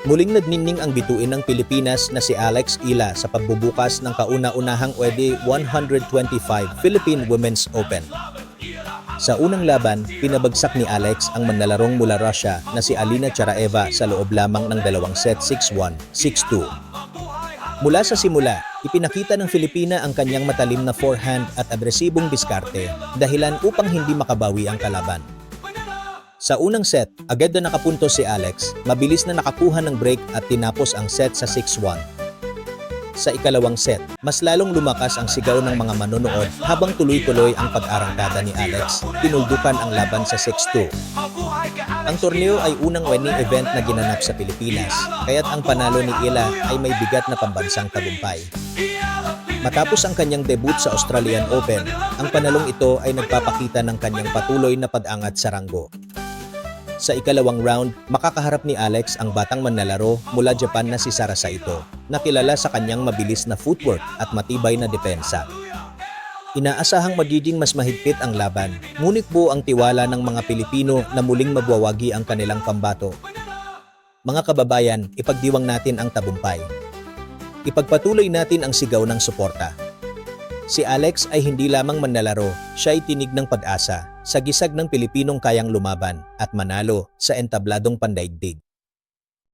Muling nagninning ang bituin ng Pilipinas na si Alex Ila sa pagbubukas ng kauna-unahang WEDE 125 Philippine Women's Open. Sa unang laban, pinabagsak ni Alex ang manlalarong mula Russia na si Alina Charaeva sa loob lamang ng 2 set 6-1, 6-2. Mula sa simula, ipinakita ng Filipina ang kanyang matalim na forehand at agresibong diskarte, dahilan upang hindi makabawi ang kalaban. Sa unang set, agad na nakapuntos si Alex, mabilis na nakakuha ng break at tinapos ang set sa 6-1. Sa ikalawang set, mas lalong lumakas ang sigaw ng mga manonood habang tuloy-tuloy ang pag-arangkada ni Alex, tinuldukan ang laban sa 6-2. Ang torneo ay unang winning event na ginanap sa Pilipinas, kaya't ang panalo ni Ila ay may bigat na pambansang tagumpay. Matapos ang kanyang debut sa Australian Open, ang panalong ito ay nagpapakita ng kanyang patuloy na pag-angat sa ranggo. Sa ikalawang round, makakaharap ni Alex ang batang manlalaro mula Japan na si Sara Saito, na kilala sa kanyang mabilis na footwork at matibay na depensa. Inaasahang magiging mas mahigpit ang laban, ngunit buo ang tiwala ng mga Pilipino na muling magwawagi ang kanilang pambato. Mga kababayan, ipagdiwang natin ang tagumpay. Ipagpatuloy natin ang sigaw ng suporta. Si Alex ay hindi lamang manlalaro, siya ay tinig ng pag-asa, sa gisag ng Pilipinong kayang lumaban at manalo sa entabladong pandaigdig.